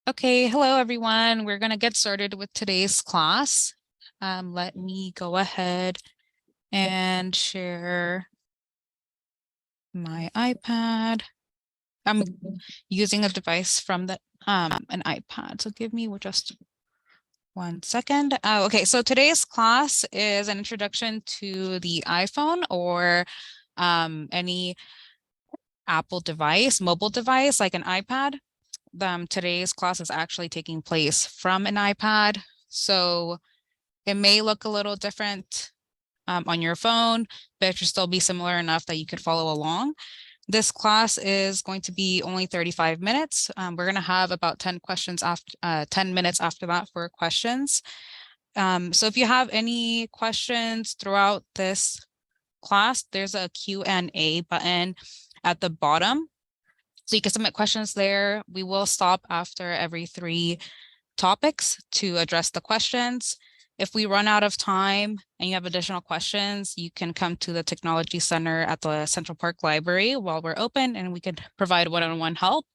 Okay, hello everyone. We're going to get started with today's class. Let me go ahead and share my iPad. I'm using a device from an iPad. So give me just 1 second. Okay, so today's class is an introduction to the iPhone or any Apple device, mobile device like an iPad. Today's class is actually taking place from an iPad. So it may look a little different on your phone, but it should still be similar enough that you could follow along. This class is going to be only 35 minutes. We're going to have about 10 questions after 10 minutes after that for questions. So if you have any questions throughout this class, there's a Q&A button at the bottom. So you can submit questions there. We will stop after every 3 topics to address the questions. If we run out of time and you have additional questions, you can come to the Technology Center at the Central Park Library while we're open and we could provide one-on-one help.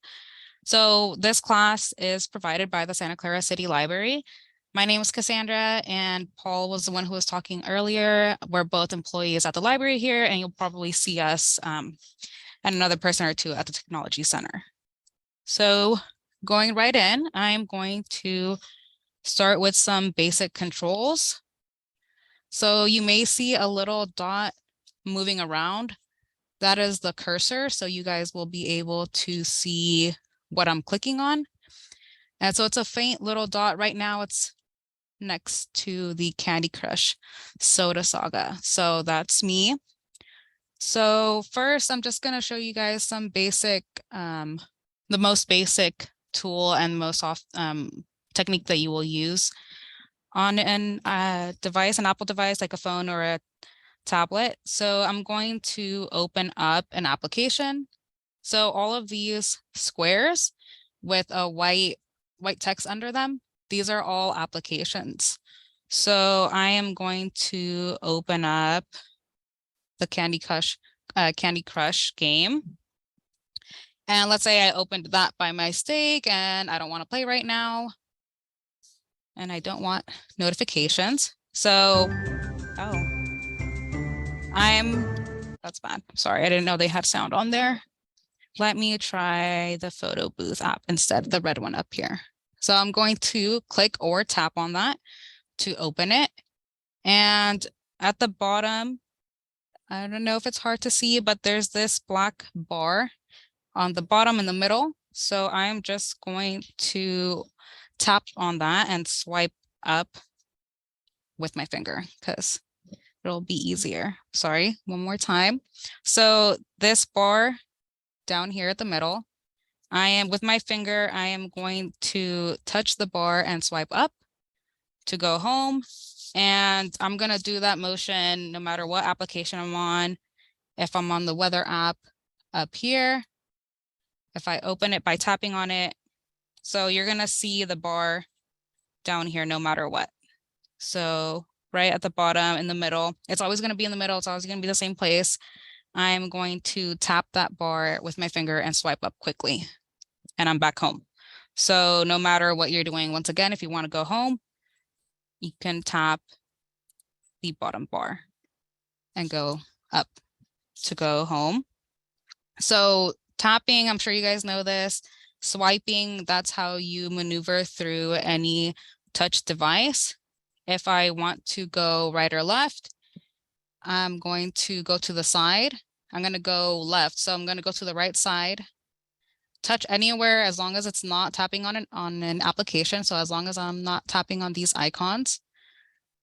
So this class is provided by the Santa Clara City Library. My name is Cassandra and Paul was the one who was talking earlier. We're both employees at the library here and you'll probably see us and another person or two at the Technology Center. So going right in, I'm going to start with some basic controls. So you may see a little dot moving around. That is the cursor. So you guys will be able to see what I'm clicking on. And so it's a faint little dot. Right now it's next to the Candy Crush Soda Saga. So that's me. So first, I'm just going to show you guys some basic, the most basic tool and most technique that you will use on an device, an Apple device like a phone or a tablet. So I'm going to open up an application. So all of these squares with a white text under them, these are all applications. So I am going to open up the Candy Crush game. And let's say I opened that by mistake and I don't want to play right now. And I don't want notifications. So, that's bad. Sorry, I didn't know they had sound on there. Let me try the photo booth app instead, the red one up here. So I'm going to click or tap on that to open it. And at the bottom, I don't know if it's hard to see, but there's this black bar on the bottom in the middle. So I'm just going to tap on that and swipe up with my finger because it'll be easier. Sorry, one more time. So this bar down here at the middle, with my finger, I am going to touch the bar and swipe up to go home. And I'm going to do that motion no matter what application I'm on. If I'm on the weather app up here, if I open it by tapping on it, so you're going to see the bar down here no matter what. So right at the bottom in the middle, it's always going to be in the middle. It's always going to be the same place. I'm going to tap that bar with my finger and swipe up quickly. And I'm back home. So no matter what you're doing, once again, if you want to go home, you can tap the bottom bar and go up to go home. So tapping, I'm sure you guys know this. Swiping, that's how you maneuver through any touch device. If I want to go right or left, I'm going to go to the side. I'm going to go left. So I'm going to go to the right side, touch anywhere as long as it's not tapping on an application. So as long as I'm not tapping on these icons,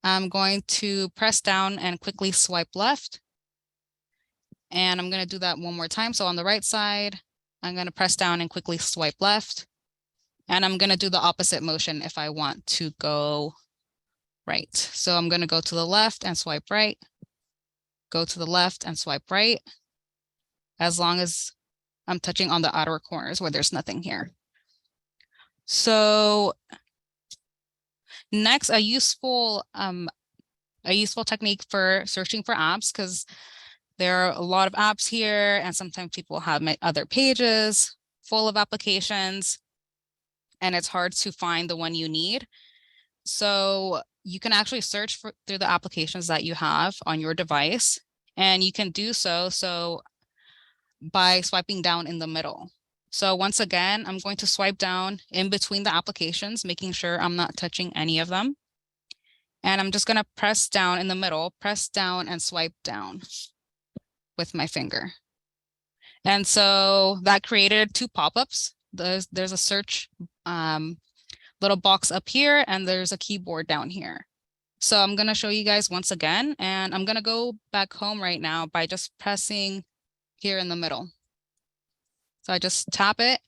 I'm going to press down and quickly swipe left. And I'm going to do that one more time. So on the right side, I'm going to press down and quickly swipe left. And I'm going to do the opposite motion if I want to go right. So I'm going to go to the left and swipe right, go to the left and swipe right, as long as I'm touching on the outer corners where there's nothing here. So next, a useful technique for searching for apps, because there are a lot of apps here and sometimes people have other pages full of applications. and it's hard to find the one you need. So you can actually search through the applications that you have on your device, and you can do so by swiping down in the middle. So once again, I'm going to swipe down in between the applications, making sure I'm not touching any of them. And I'm just going to press down in the middle, press down and swipe down with my finger. And so that created two pop-ups. There's a search little box up here, and there's a keyboard down here. So I'm going to show you guys once again, and I'm going to go back home right now by just pressing here in the middle. So I just tap it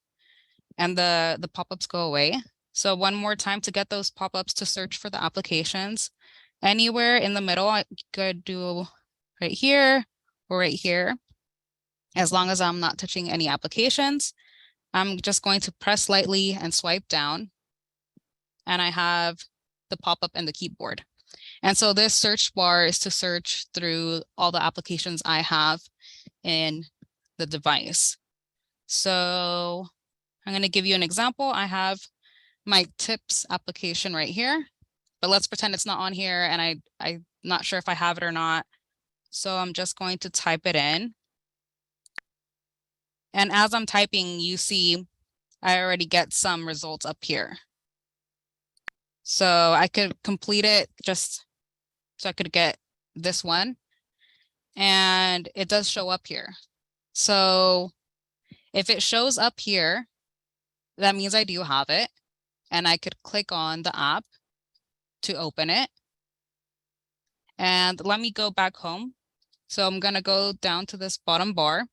and the pop-ups go away. So one more time to get those pop-ups to search for the applications. Anywhere in the middle, I could do right here or right here. As long as I'm not touching any applications, I'm just going to press lightly and swipe down. And I have the pop-up and the keyboard. And so this search bar is to search through all the applications I have in the device. So I'm going to give you an example. I have my tips application right here, but let's pretend it's not on here and I'm not sure if I have it or not. So I'm just going to type it in. And as I'm typing, you see I already get some results up here. So I could complete it just so I could get this one. And it does show up here. So if it shows up here, that means I do have it. And I could click on the app to open it. And let me go back home. So I'm going to go down to this bottom bar.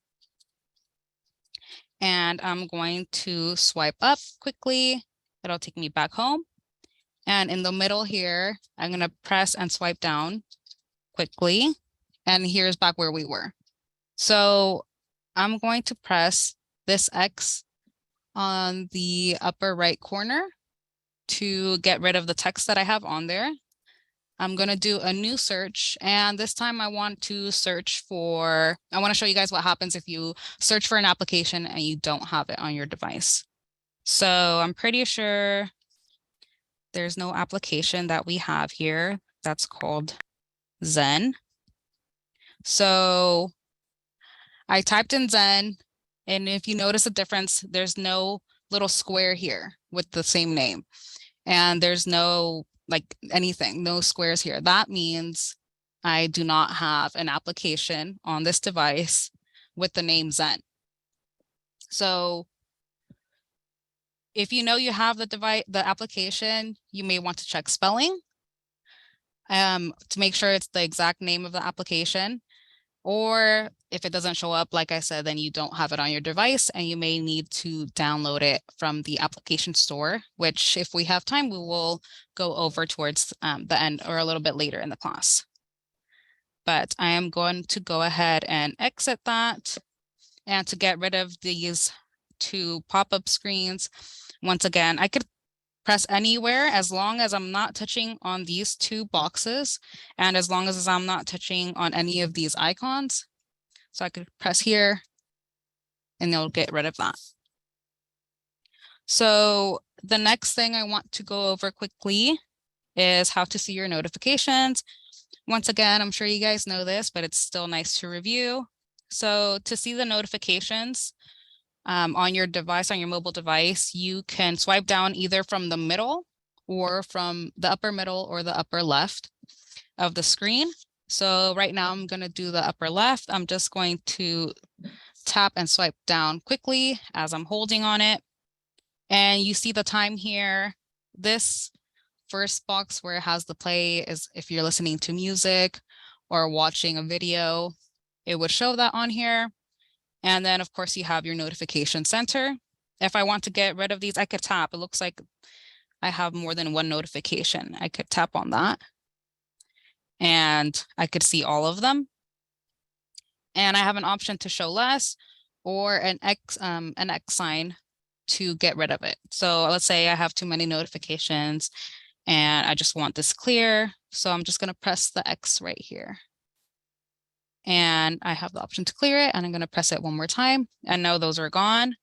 And I'm going to swipe up quickly. It'll take me back home. And in the middle here, I'm going to press and swipe down quickly. And here's back where we were. So I'm going to press this X on the upper right corner to get rid of the text that I have on there. I'm going to do a new search, and this time I want to search for, I want to show you guys what happens if you search for an application and you don't have it on your device. So I'm pretty sure there's no application that we have here that's called Zen. So I typed in Zen, and if you notice a difference, there's no little square here with the same name. And there's no like anything, no squares here. That means I do not have an application on this device with the name Zen. So if you know you have the application, you may want to check spelling to make sure it's the exact name of the application. Or if it doesn't show up, like I said, then you don't have it on your device and you may need to download it from the application store, which if we have time, we will go over towards the end or a little bit later in the class. But I am going to go ahead and exit that. And to get rid of these two pop-up screens, once again, I could press anywhere as long as I'm not touching on these two boxes and as long as I'm not touching on any of these icons. So I could press here and it'll get rid of that. So the next thing I want to go over quickly is how to see your notifications. Once again, I'm sure you guys know this, but it's still nice to review. So to see the notifications, on your device, on your mobile device, you can swipe down either from the middle or from the upper middle or the upper left of the screen. So right now I'm going to do the upper left. I'm just going to tap and swipe down quickly as I'm holding on it. And you see the time here. This first box where it has the play is if you're listening to music or watching a video, it would show that on here. And then, of course, you have your notification center. If I want to get rid of these, I could tap. It looks like I have more than one notification. I could tap on that and I could see all of them. And I have an option to show less or an X sign to get rid of it. So let's say I have too many notifications and I just want this clear. So I'm just going to press the X right here. And I have the option to clear it, and I'm going to press it one more time, and now those are gone.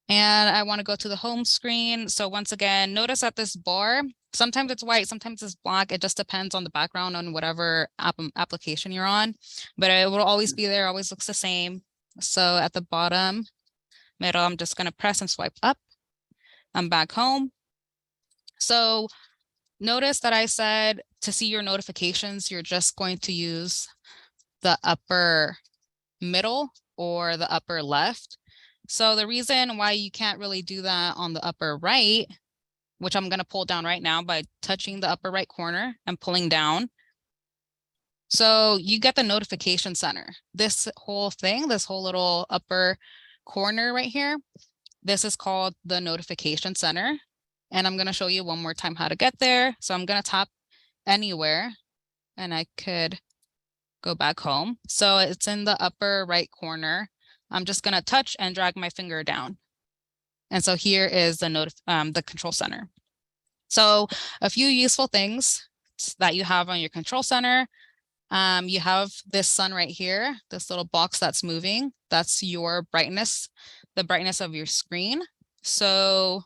And I want to go to the home screen. So once again, notice that this bar, sometimes it's white, sometimes it's black. It just depends on the background on whatever application you're on, but it will always be there, always looks the same. So at the bottom middle, I'm just going to press and swipe up. I'm back home. So notice that I said to see your notifications, you're just going to use the upper middle or the upper left. So the reason why you can't really do that on the upper right, which I'm going to pull down right now by touching the upper right corner and pulling down. So you get the notification center. This whole thing, this whole little upper corner right here, this is called the notification center. And I'm going to show you one more time how to get there. So I'm going to tap anywhere and I could go back home. So it's in the upper right corner. I'm just going to touch and drag my finger down. And so here is the control center. So a few useful things that you have on your control center. You have this sun right here, this little box that's moving. That's your brightness, the brightness of your screen. So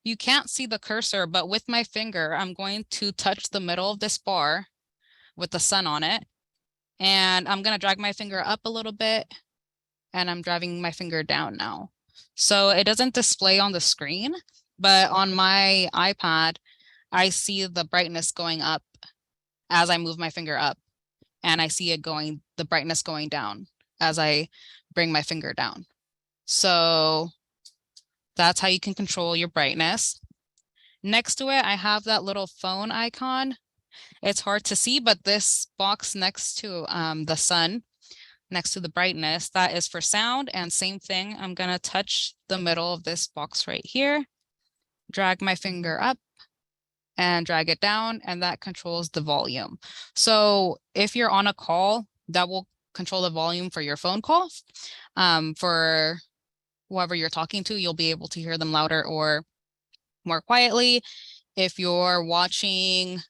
you can't see the cursor, but with my finger, I'm going to touch the middle of this bar with the sun on it. And I'm going to drag my finger up a little bit and I'm dragging my finger down now. So it doesn't display on the screen, but on my iPad, I see the brightness going up as I move my finger up, and I see it going, the brightness going down as I bring my finger down. So that's how you can control your brightness. Next to it, I have that little phone icon. It's hard to see, but this box next to the sun, next to the brightness, that is for sound. And same thing, I'm gonna touch the middle of this box right here, drag my finger up and drag it down, and that controls the volume. So if you're on a call, that will control the volume for your phone calls. For whoever you're talking to, you'll be able to hear them louder or more quietly. If you're watching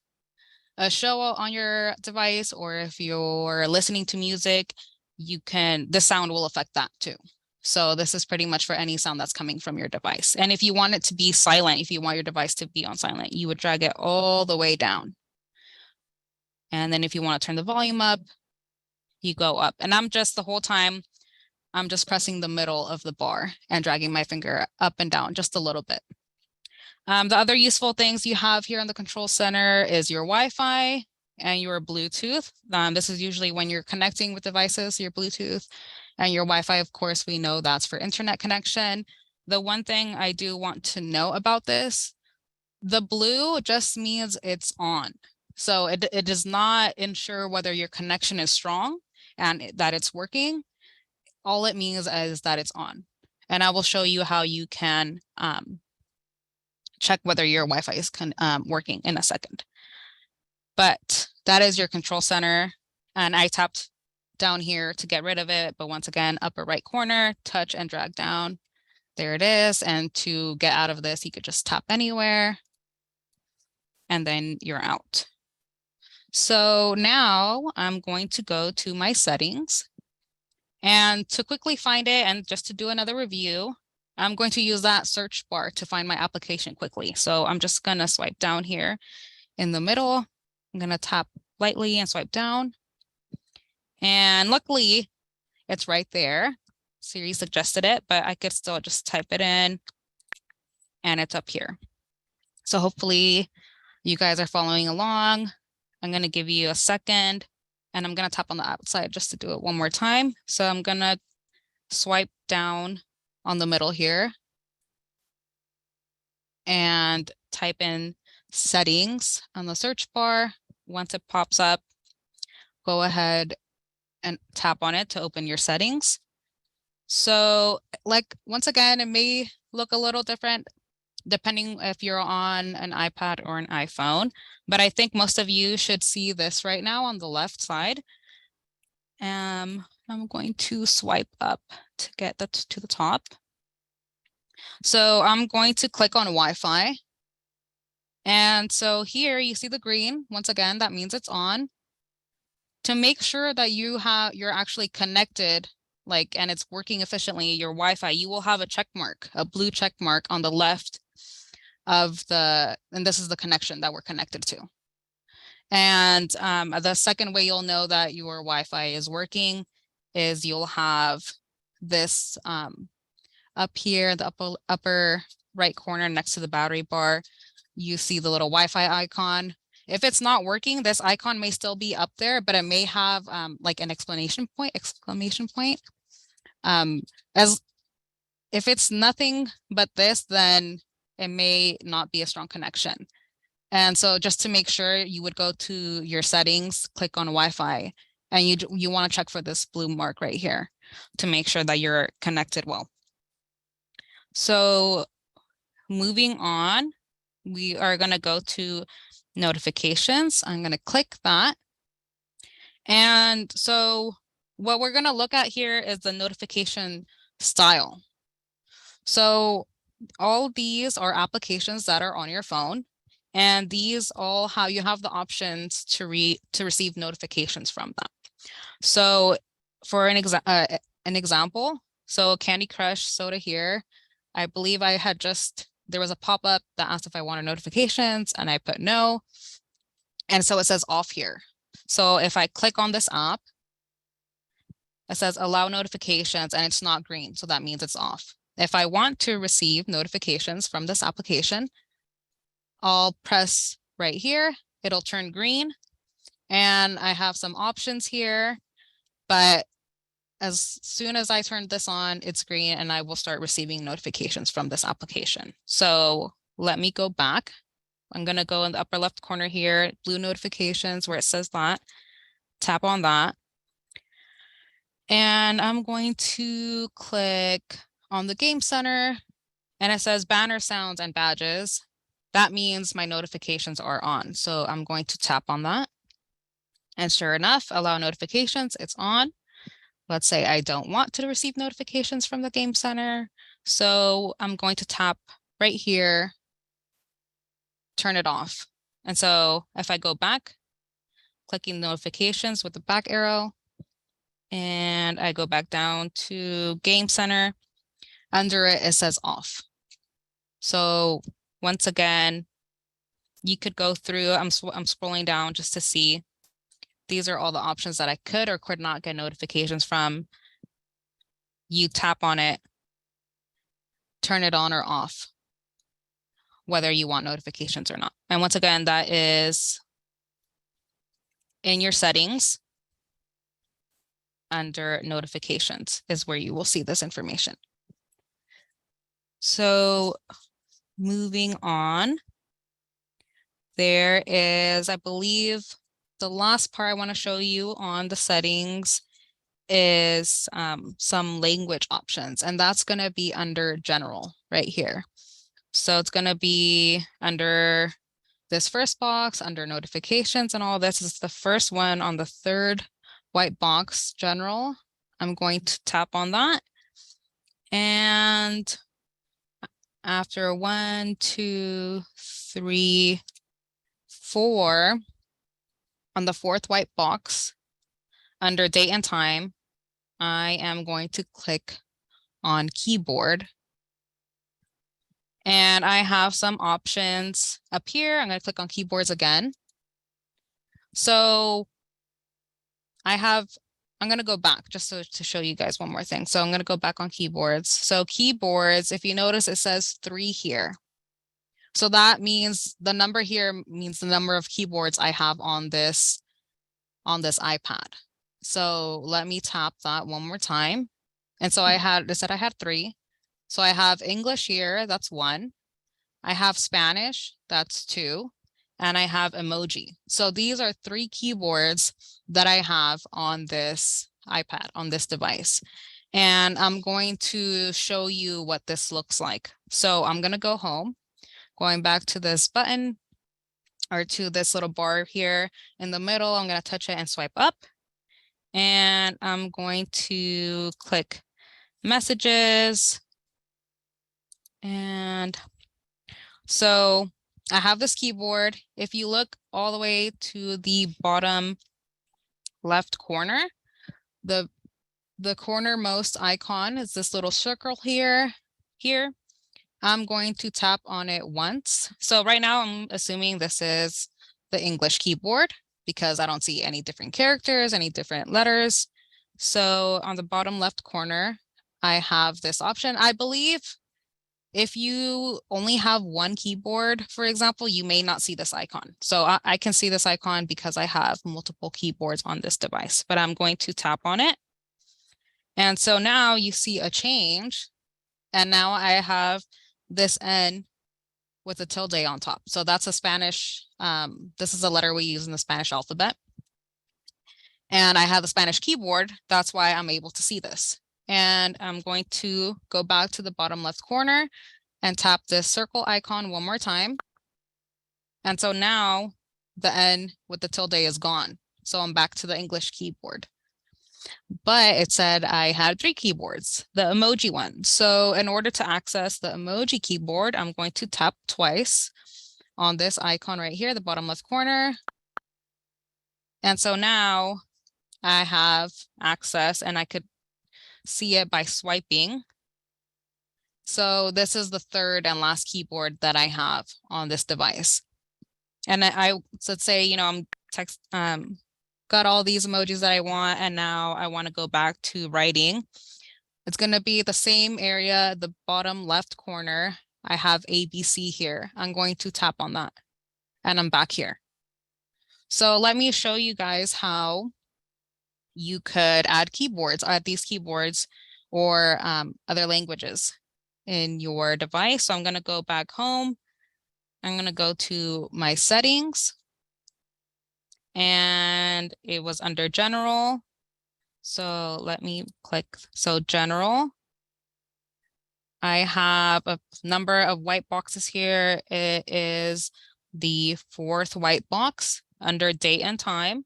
a show on your device or if you're listening to music, the sound will affect that too. So this is pretty much for any sound that's coming from your device. And if you want it to be silent, if you want your device to be on silent, you would drag it all the way down. And then if you want to turn the volume up, you go up. And I'm just the whole time, I'm just pressing the middle of the bar and dragging my finger up and down just a little bit. The other useful things you have here in the control center is your Wi-Fi and your Bluetooth. This is usually when you're connecting with devices, your Bluetooth and your Wi-Fi. Of course, we know that's for internet connection. The one thing I do want to know about this, the blue just means it's on. So it does not ensure whether your connection is strong and that it's working. All it means is that it's on. And I will show you how you can check whether your Wi-Fi is working in a second. But that is your control center. And I tapped down here to get rid of it. But once again, upper right corner, touch and drag down. There it is. And to get out of this, you could just tap anywhere and then you're out. So now I'm going to go to my settings. And to quickly find it and just to do another review, I'm going to use that search bar to find my application quickly. So I'm just going to swipe down here in the middle. I'm going to tap lightly and swipe down. And luckily, it's right there. Siri suggested it, but I could still just type it in and it's up here. So hopefully you guys are following along. I'm going to give you a second and I'm going to tap on the outside just to do it one more time. So I'm going to swipe down on the middle here and type in settings on the search bar. Once it pops up, go ahead and tap on it to open your settings. So like, once again, it may look a little different depending if you're on an iPad or an iPhone, but I think most of you should see this right now on the left side. I'm going to swipe up to get that to the top. So I'm going to click on Wi-Fi. And so here you see the green. Once again, that means it's on. To make sure that you're actually connected like, and it's working efficiently, your Wi-Fi, you will have a check mark, a blue check mark on the left of and this is the connection that we're connected to. And the second way you'll know that your Wi-Fi is working is you'll have this up here, the upper right corner next to the battery bar, you see the little Wi-Fi icon. If it's not working, this icon may still be up there, but it may have like an exclamation point. As if it's nothing but this, then it may not be a strong connection. And so just to make sure, you would go to your settings, click on Wi-Fi, and you want to check for this blue mark right here to make sure that you're connected well. So moving on, we are going to go to notifications. I'm going to click that. And so what we're going to look at here is the notification style. So all these are applications that are on your phone, and these all have you have the options to receive notifications from them. So for an example, so Candy Crush Soda here, I believe I had there was a pop-up that asked if I wanted notifications, and I put no. And so it says off here. So if I click on this app, it says allow notifications, and it's not green, so that means it's off. If I want to receive notifications from this application, I'll press right here, it'll turn green, and I have some options here, but as soon as I turn this on, it's green, and I will start receiving notifications from this application. So let me go back. I'm going to go in the upper left corner here, blue notifications where it says that, tap on that. And I'm going to click on the Game Center, and it says banner sounds and badges. That means my notifications are on. So I'm going to tap on that. And sure enough, allow notifications, it's on. Let's say I don't want to receive notifications from the Game Center. So I'm going to tap right here, turn it off. And so if I go back, clicking notifications with the back arrow, and I go back down to Game Center, under it, it says off. So once again, you could go through, I'm scrolling down just to see. These are all the options that I could or could not get notifications from. You tap on it, turn it on or off, whether you want notifications or not. And once again, that is in your settings under notifications is where you will see this information. So moving on, there is, I believe, the last part I want to show you on the settings is some language options, and that's going to be under general right here. So it's going to be under this first box, under notifications and all this is the first one on the third white box, general. I'm going to tap on that. And after 1, 2, 3, 4, on the fourth white box, under date and time, I am going to click on keyboard. And I have some options up here. I'm going to click on keyboards again. So I'm going to go back just to show you guys one more thing. So I'm going to go back on keyboards. So keyboards, if you notice, it says 3 here. So that means the number here means the number of keyboards I have on this iPad. So let me tap that one more time. And so it said I had 3. So I have English here, that's 1. I have Spanish, that's 2. And I have emoji. So these are 3 keyboards that I have on this iPad, on this device. And I'm going to show you what this looks like. So I'm going to go home, going back to this button or to this little bar here in the middle. I'm going to touch it and swipe up. And I'm going to click messages. And so I have this keyboard. If you look all the way to the bottom left corner, the the cornermost icon is this little circle here. I'm going to tap on it once. So right now I'm assuming this is the English keyboard because I don't see any different characters, any different letters. So on the bottom left corner, I have this option. I believe if you only have one keyboard, for example, you may not see this icon. So I can see this icon because I have multiple keyboards on this device, but I'm going to tap on it. And so now you see a change. And now I have this N with a tilde on top. So that's a Spanish, this is a letter we use in the Spanish alphabet. And I have the Spanish keyboard. That's why I'm able to see this. And I'm going to go back to the bottom left corner and tap this circle icon one more time. And so now the N with the tilde is gone. So I'm back to the English keyboard. But it said I had 3 keyboards, the emoji one. So in order to access the emoji keyboard, I'm going to tap twice on this icon right here, the bottom left corner. And so now I have access and I could see it by swiping. So this is the third and last keyboard that I have on this device. And let's say, you know, I'm got all these emojis that I want, and now I want to go back to writing. It's going to be the same area, the bottom left corner. I have ABC here. I'm going to tap on that and I'm back here. So let me show you guys how you could add these keyboards or other languages in your device. So I'm going to go back home. I'm going to go to my settings and it was under general. So let me click. So general. I have a number of white boxes here. It is the 4th white box under date and time.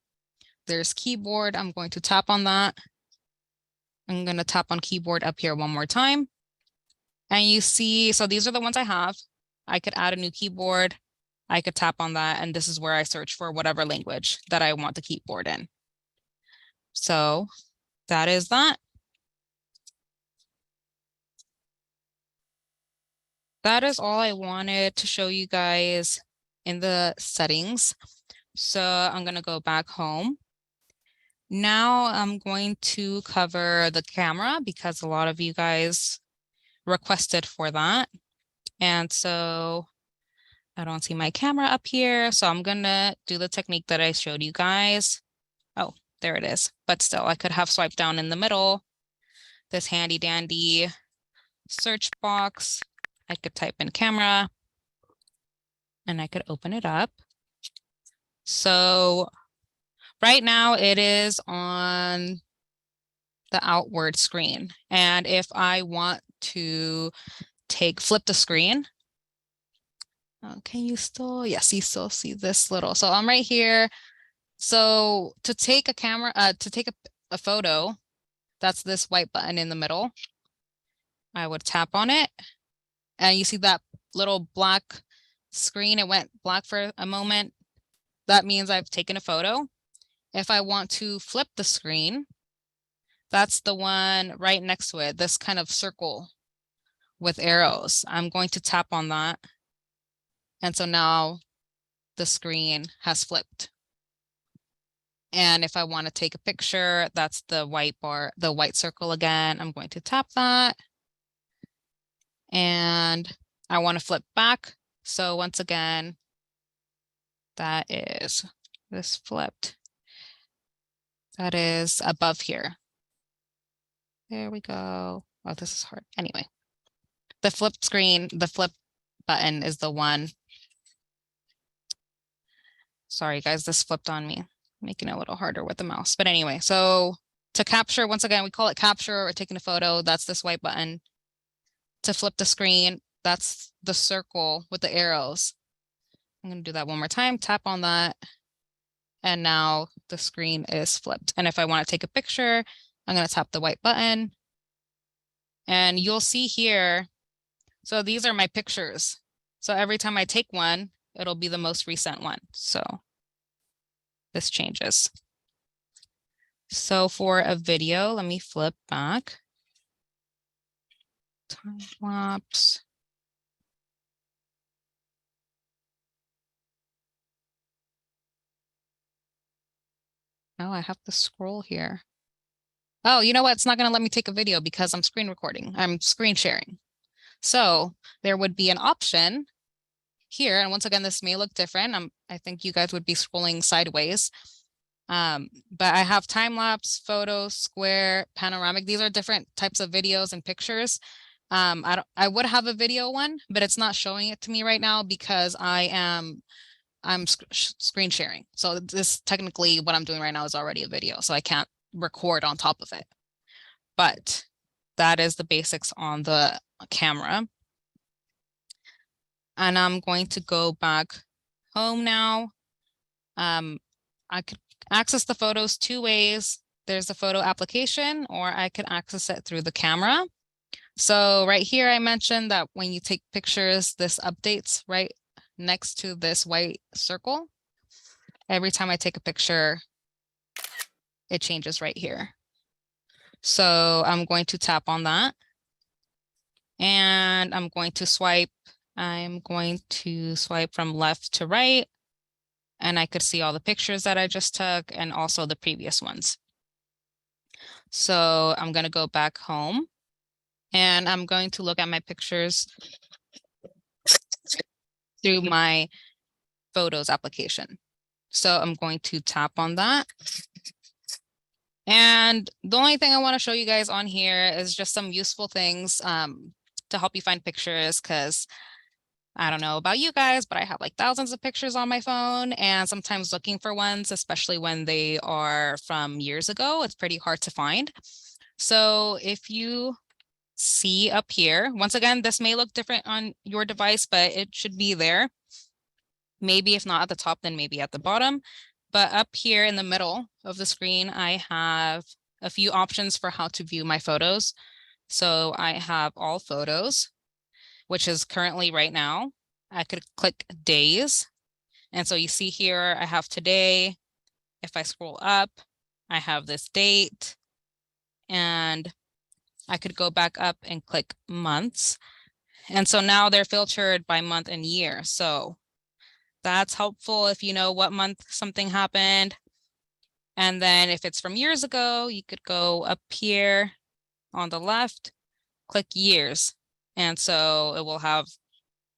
There's keyboard. I'm going to tap on that. I'm going to tap on keyboard up here one more time. And you see, so these are the ones I have. I could add a new keyboard. I could tap on that. And this is where I search for whatever language that I want the keyboard in. So that is that. That is all I wanted to show you guys in the settings. So I'm going to go back home. Now I'm going to cover the camera because a lot of you guys requested for that. And so I don't see my camera up here. So I'm going to do the technique that I showed you guys. Oh, there it is. But still, I could have swiped down in the middle, this handy dandy search box. I could type in camera and I could open it up. So right now it is on the outward screen. And if I want to flip the screen, can you still, yes, you still see this little, so I'm right here. So to take a photo, that's this white button in the middle. I would tap on it and you see that little black screen. It went black for a moment. That means I've taken a photo. If I want to flip the screen, that's the one right next to it, this kind of circle with arrows. I'm going to tap on that. And so now the screen has flipped. And if I want to take a picture, that's the white bar, the white circle again. I'm going to tap that. And I want to flip back. So once again, that is this flipped. That is above here. There we go. Oh, this is hard. Anyway, the flip screen, the flip button is the one. Sorry, guys, this flipped on me, making it a little harder with the mouse. But anyway, so to capture, once again, we call it capture or taking a photo. That's this white button. To flip the screen, that's the circle with the arrows. I'm going to do that one more time. Tap on that. And now the screen is flipped. And if I want to take a picture, I'm going to tap the white button. And you'll see here, so these are my pictures. So every time I take one, it'll be the most recent one. So this changes. So for a video, let me flip back. Time lapse. Oh, I have to scroll here. Oh, you know what? It's not going to let me take a video because I'm screen recording. I'm screen sharing. So there would be an option here. And once again, this may look different. I think you guys would be scrolling sideways. But I have time lapse, photo, square, panoramic. These are different types of videos and pictures. I would have a video one, but it's not showing it to me right now because I'm screen sharing. So this technically what I'm doing right now is already a video, so I can't record on top of it. But that is the basics on the camera. And I'm going to go back home now. I could access the photos two ways. There's the photo application, or I could access it through the camera. So right here, I mentioned that when you take pictures, this updates right next to this white circle. Every time I take a picture, it changes right here. So I'm going to tap on that and I'm going to swipe. I'm going to swipe from left to right, and I could see all the pictures that I just took and also the previous ones. So I'm going to go back home and I'm going to look at my pictures through my photos application. So I'm going to tap on that. And the only thing I want to show you guys on here is just some useful things to help you find pictures, because I don't know about you guys, but I have like thousands of pictures on my phone, and sometimes looking for ones, especially when they are from years ago, it's pretty hard to find. So if you see up here, once again, this may look different on your device, but it should be there. Maybe if not at the top, then maybe at the bottom. But up here in the middle of the screen, I have a few options for how to view my photos. So I have all photos, which is currently right now. I could click days. And so you see here, I have today. If I scroll up, I have this date. And I could go back up and click months. And so now they're filtered by month and year. So that's helpful if you know what month something happened. And then if it's from years ago, you could go up here on the left, click years. And so it will have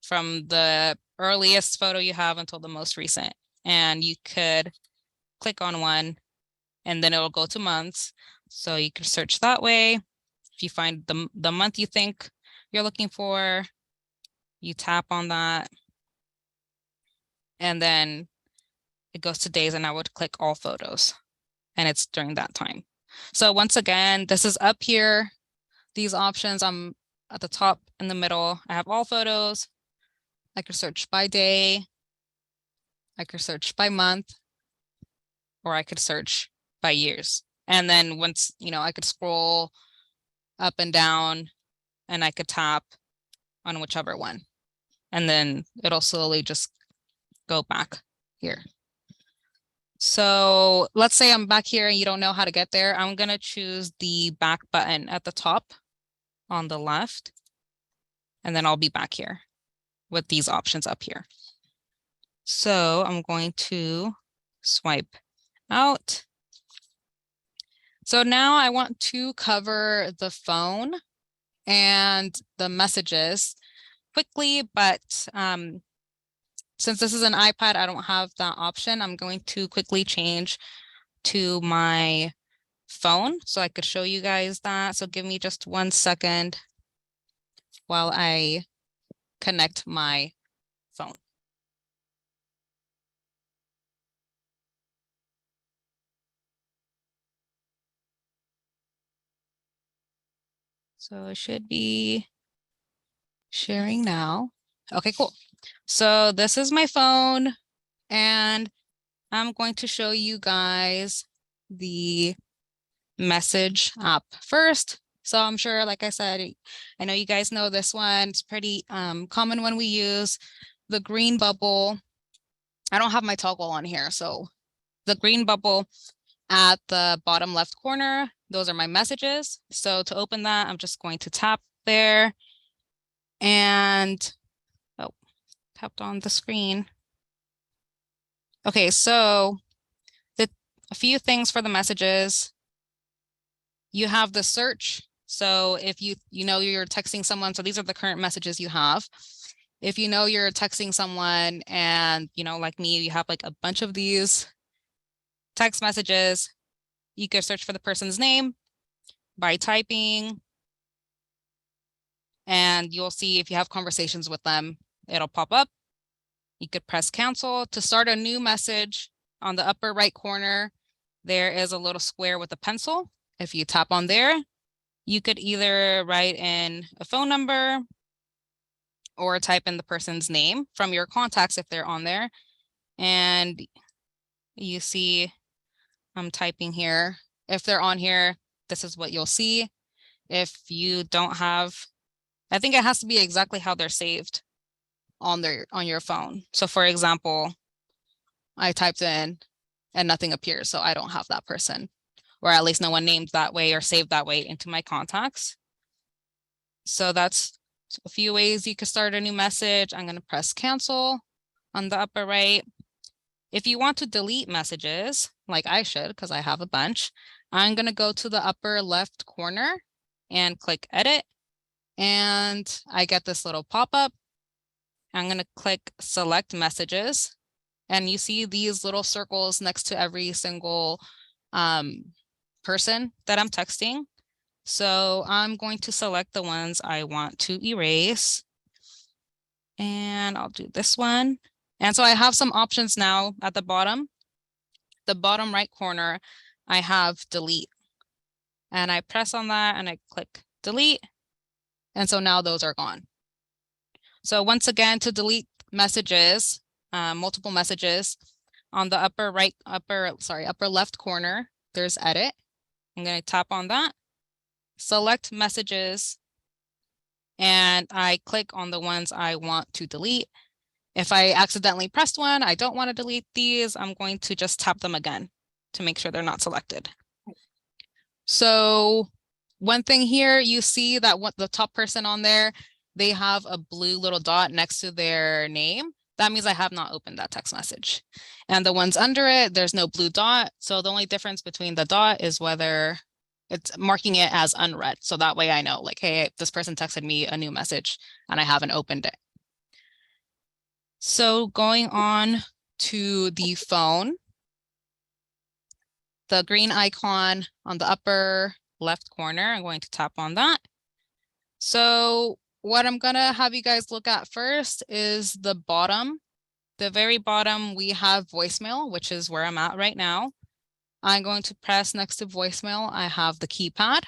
from the earliest photo you have until the most recent. And you could click on one and then it'll go to months. So you could search that way. If you find the month you think you're looking for, you tap on that. And then it goes to days, and I would click all photos. And it's during that time. So once again, this is up here. These options, I'm at the top in the middle. I have all photos. I could search by day. I could search by month, or I could search by years. And then once, I could scroll up and down and I could tap on whichever one. And then it'll slowly just go back here. So let's say I'm back here and you don't know how to get there. I'm going to choose the back button at the top on the left, and then I'll be back here with these options up here. So I'm going to swipe out. So now I want to cover the phone and the messages quickly, but since this is an iPad, I don't have that option. I'm going to quickly change to my phone so I could show you guys that. So give me just 1 second while I connect my phone. So it should be sharing now. Okay, cool. So this is my phone, and I'm going to show you guys the message app first. So I'm sure, like I said, I know you guys know this one. It's pretty common when we use the green bubble. I don't have my toggle on here. So the green bubble At the bottom left corner, those are my messages. So to open that, I'm just going to tap there and, oh, tapped on the screen. Okay, so a few things for the messages. You have the search. So if you know you're texting someone, so these are the current messages you have. If you know you're texting someone and, like me, you have like a bunch of these text messages, you could search for the person's name by typing, and you'll see if you have conversations with them, it'll pop up. You could press cancel to start a new message. On the upper right corner, there is a little square with a pencil. If you tap on there, you could either write in a phone number or type in the person's name from your contacts if they're on there. And you see I'm typing here. If they're on here, this is what you'll see. If you don't have, I think it has to be exactly how they're saved on your phone. So for example, I typed in and nothing appears, so I don't have that person, or at least no one named that way or saved that way into my contacts. So that's a few ways you could start a new message. I'm going to press cancel on the upper right. If you want to delete messages, like I should, because I have a bunch, I'm going to go to the upper left corner and click edit. And I get this little pop-up. I'm going to click select messages. And you see these little circles next to every single person that I'm texting. So I'm going to select the ones I want to erase. And I'll do this one. And so I have some options now at the bottom. The bottom right corner, I have delete. And I press on that and I click delete. And so now those are gone. So once again, to delete messages, multiple messages, on the upper left corner, there's edit. I'm going to tap on that, select messages, and I click on the ones I want to delete. If I accidentally pressed one, I don't want to delete these, I'm going to just tap them again to make sure they're not selected. So one thing here, you see that what the top person on there, they have a blue little dot next to their name. That means I have not opened that text message. And the ones under it, there's no blue dot. So the only difference between the dot is whether it's marking it as unread. So that way I know, like, hey, this person texted me a new message and I haven't opened it. So going on to the phone, the green icon on the upper left corner, I'm going to tap on that. So what I'm gonna have you guys look at first is the bottom. The very bottom, we have voicemail, which is where I'm at right now. I'm going to press next to voicemail. I have the keypad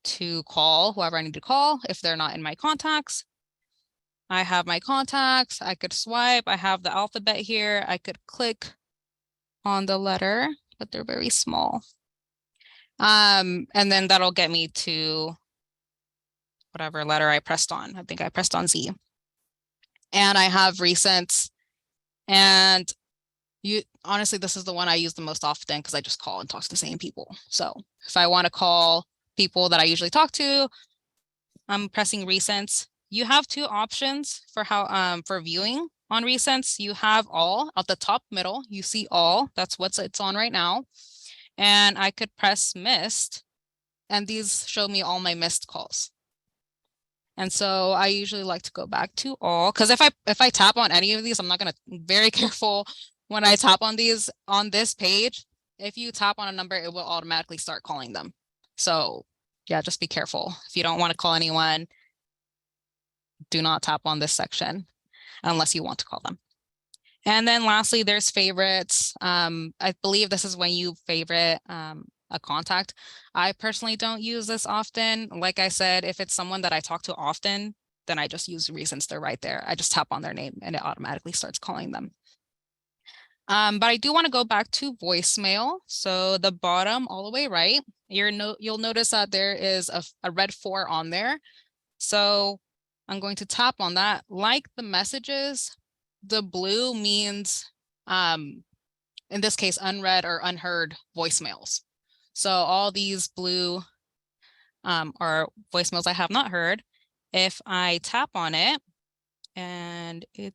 to call whoever I need to call if they're not in my contacts. I have my contacts. I could swipe. I have the alphabet here. I could click on the letter, but they're very small. And then that'll get me to whatever letter I pressed on. I think I pressed on Z. And I have recents. And honestly, this is the one I use the most often because I just call and talk to the same people. So if I want to call people that I usually talk to, I'm pressing recents. You have two options for how for viewing on recents. You have all at the top middle. You see all. That's what it's on right now. And I could press missed, and these show me all my missed calls. And so I usually like to go back to all, because if I tap on any of these, I'm not going to very careful when I tap on these on this page. If you tap on a number, it will automatically start calling them. So yeah, just be careful. If you don't want to call anyone, do not tap on this section unless you want to call them. And then lastly, there's favorites. I believe this is when you favorite a contact. I personally don't use this often. Like I said, if it's someone that I talk to often, then I just use recents. They're right there. I just tap on their name and it automatically starts calling them. But I do want to go back to voicemail. So the bottom all the way right, you'll notice that there is a red 4 on there. So I'm going to tap on that. Like the messages, the blue means in this case, unread or unheard voicemails. So all these blue are voicemails I have not heard. If I tap on it and it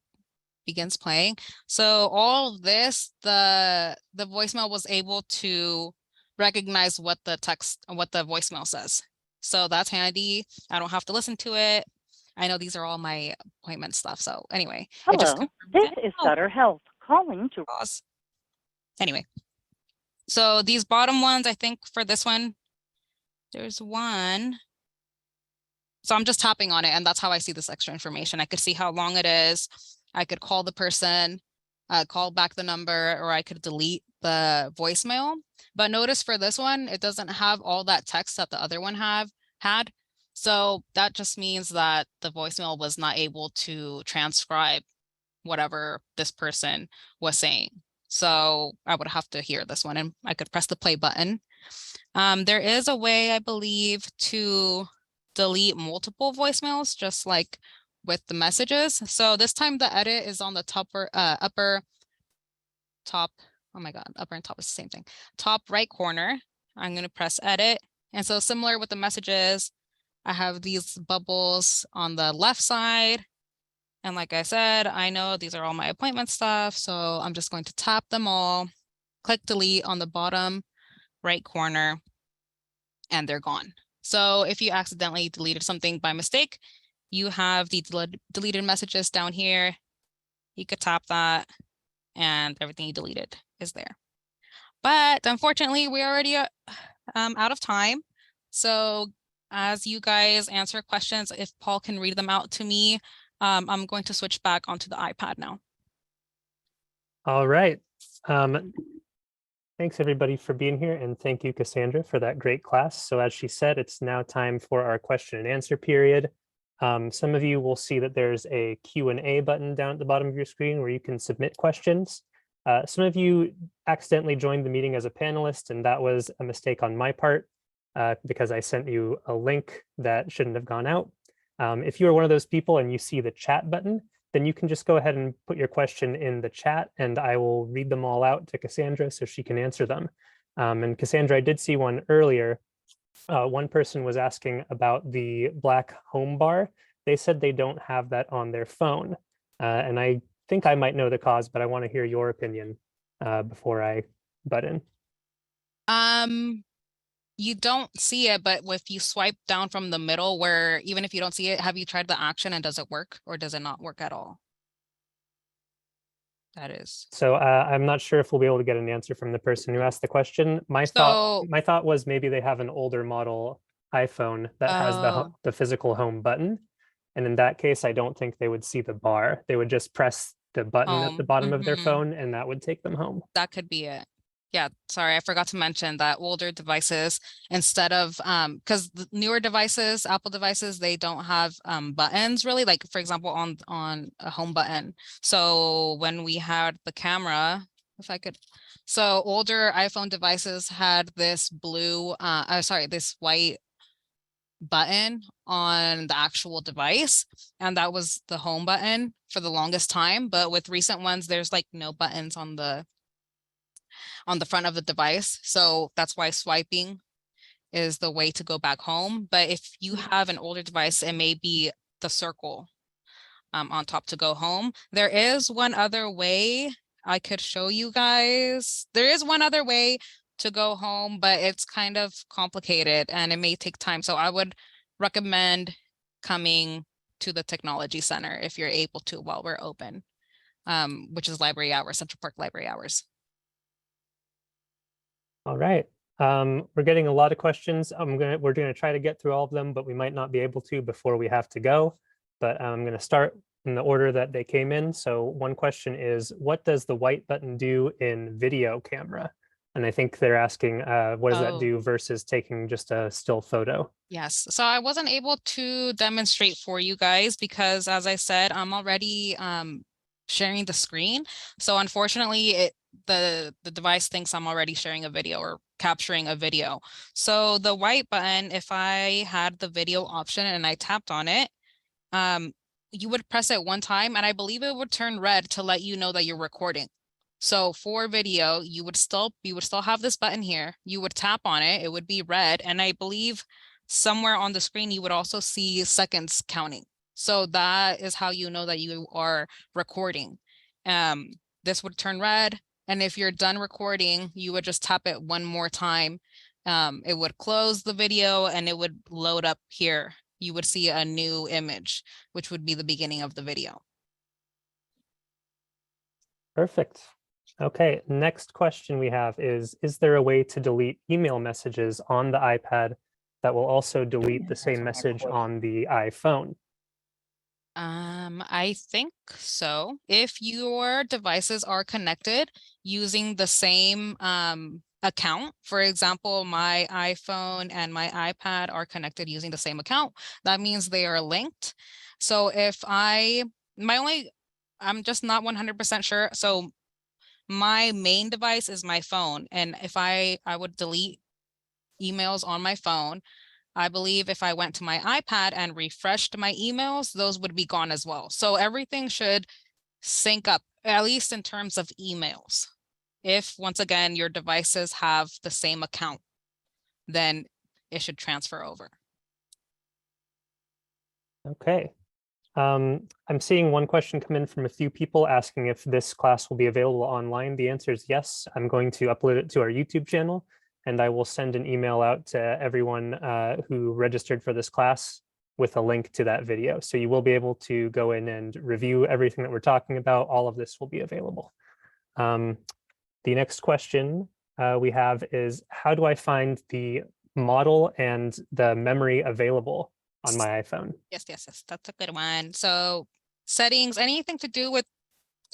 begins playing. So all of this, the voicemail was able to recognize what the voicemail says. So that's handy. I don't have to listen to it. I know these are all my appointment stuff. So anyway, it just Hello, this is Sutter Health calling to pause. Anyway, so these bottom ones, I think for this one, there's one. So I'm just tapping on it, and that's how I see this extra information. I could see how long it is. I could call the person, call back the number, or I could delete the voicemail. But notice for this one, it doesn't have all that text that the other one had. So that just means that the voicemail was not able to transcribe whatever this person was saying. So I would have to hear this one, and I could press the play button. There is a way, I believe, to delete multiple voicemails, just like with the messages. So this time the edit is on the upper top. Oh my God, upper and top is the same thing. Top right corner. I'm going to press edit. And so similar with the messages, I have these bubbles on the left side. And like I said, I know these are all my appointment stuff. So I'm just going to tap them all, click delete on the bottom right corner, and they're gone. So if you accidentally deleted something by mistake, you have the deleted messages down here. You could tap that and everything you deleted is there. But unfortunately, we're already out of time. So as you guys answer questions, if Paul can read them out to me, I'm going to switch back onto the iPad now. All right. Thanks everybody for being here, and thank you, Cassandra, for that great class. So as she said, it's now time for our question and answer period. Some of you will see that there's a Q&A button down at the bottom of your screen where you can submit questions. Some of you accidentally joined the meeting as a panelist, and that was a mistake on my part because I sent you a link that shouldn't have gone out. If you are one of those people and you see the chat button, then you can just go ahead and put your question in the chat, and I will read them all out to Cassandra so she can answer them. And Cassandra, I did see one earlier. One person was asking about the black home bar. They said they don't have that on their phone. And I think I might know the cause, but I want to hear your opinion before I butt in. You don't see it, but if you swipe down from the middle, where even if you don't see it, have you tried the action and does it work, or does it not work at all? That is. So I'm not sure if we'll be able to get an answer from the person who asked the question. My thought was maybe they have an older model iPhone that has the physical home button. And in that case, I don't think they would see the bar. They would just press the button at the bottom of their phone, and that would take them home. That could be it. Yeah, sorry, I forgot to mention that older devices, instead of because the newer devices, Apple devices, they don't have buttons really, like for example on a home button. So when we had the camera, if I could, so older iPhone devices had this blue this white button on the actual device, and that was the home button for the longest time. But with recent ones, there's like no buttons on the front of the device. So that's why swiping is the way to go back home. But if you have an older device, it may be the circle on top to go home. There is one other way I could show you guys. There is one other way to go home, but it's kind of complicated and it may take time. So I would recommend coming to the technology center if you're able to while we're open, which is library hours, Central Park library hours. All right. We're getting a lot of questions. We're gonna try to get through all of them, but we might not be able to before we have to go. But I'm gonna start in the order that they came in. So one question is, what does the white button do in video camera? And I think they're asking, what does that do versus taking just a still photo? Yes, so I wasn't able to demonstrate for you guys because, as I said, I'm already sharing the screen. So unfortunately, the device thinks I'm already sharing a video or capturing a video. So the white button, if I had the video option and I tapped on it, you would press it one time and I believe it would turn red to let you know that you're recording. So for video, you would still have this button here. You would tap on it, it would be red, and I believe somewhere on the screen you would also see seconds counting. So that is how you know that you are recording. This would turn red, and if you're done recording, you would just tap it one more time. It would close the video and it would load up here. You would see a new image, which would be the beginning of the video. Perfect. Okay, next question we have is there a way to delete email messages on the iPad that will also delete the same message on the iPhone? I think so. If your devices are connected using the same account, for example, my iPhone and my iPad are connected using the same account, that means they are linked. So if I'm just not 100% sure. So my main device is my phone, and if I would delete emails on my phone, I believe if I went to my iPad and refreshed my emails, those would be gone as well. So everything should sync up, at least in terms of emails. If, once again, your devices have the same account, then it should transfer over. Okay. I'm seeing one question come in from a few people asking if this class will be available online. The answer is yes. I'm going to upload it to our YouTube channel, and I will send an email out to everyone who registered for this class with a link to that video. So you will be able to go in and review everything that we're talking about. All of this will be available. The next question we have is, how do I find the model and the memory available on my iPhone? Yes, that's a good one. So settings, anything to do with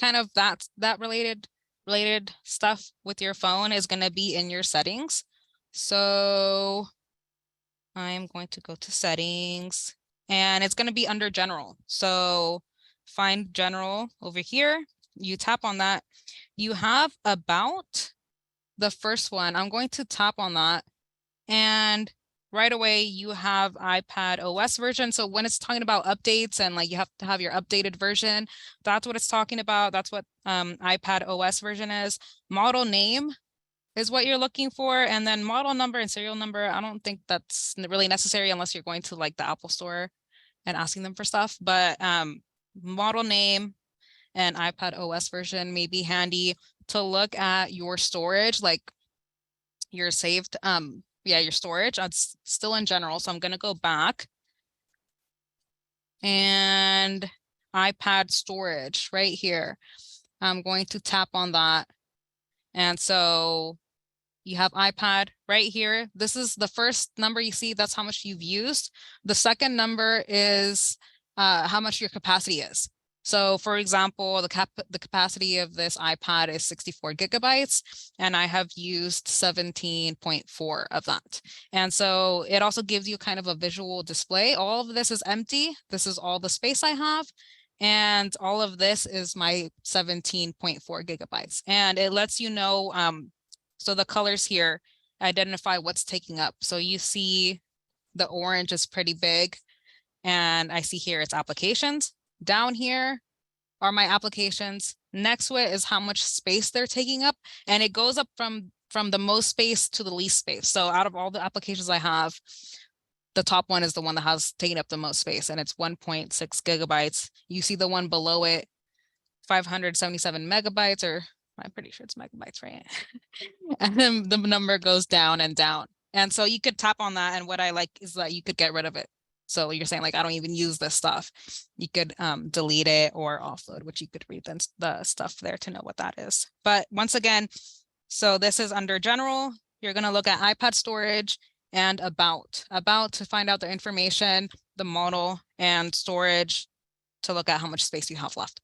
kind of that related stuff with your phone is going to be in your settings. So I'm going to go to settings, and it's going to be under general. So find general over here. You tap on that. You have about the first one. I'm going to tap on that, and right away you have iPad OS version. So when it's talking about updates and like you have to have your updated version, that's what it's talking about. That's what iPad OS version is. Model name is what you're looking for, and then model number and serial number, I don't think that's really necessary unless you're going to like the Apple store and asking them for stuff. But model name and iPad OS version may be handy to look at your storage, like your saved your storage. It's still in general, so I'm going to go back, and iPad storage right here. I'm going to tap on that, and so you have iPad right here. This is the first number you see. That's how much you've used. The second number is how much your capacity is. So for example, the capacity of this iPad is 64 gigabytes, and I have used 17.4 of that. And so it also gives you kind of a visual display. All of this is empty. This is all the space I have. And all of this is my 17.4 gigabytes. And it lets you know, so the colors here identify what's taking up. So you see the orange is pretty big, and I see here it's applications. Down here are my applications. Next to it is how much space they're taking up, and it goes up from the most space to the least space. So out of all the applications I have, the top one is the one that has taken up the most space, and it's 1.6 gigabytes. You see the one below it, 577 megabytes, or I'm pretty sure it's megabytes, right? And then the number goes down and down. And so you could tap on that, and what I like is that you could get rid of it. So you're saying like, I don't even use this stuff. You could delete it or offload, which you could read the stuff there to know what that is. But once again, so this is under general. You're going to look at iPad storage and about to find out the information, the model, and storage to look at how much space you have left.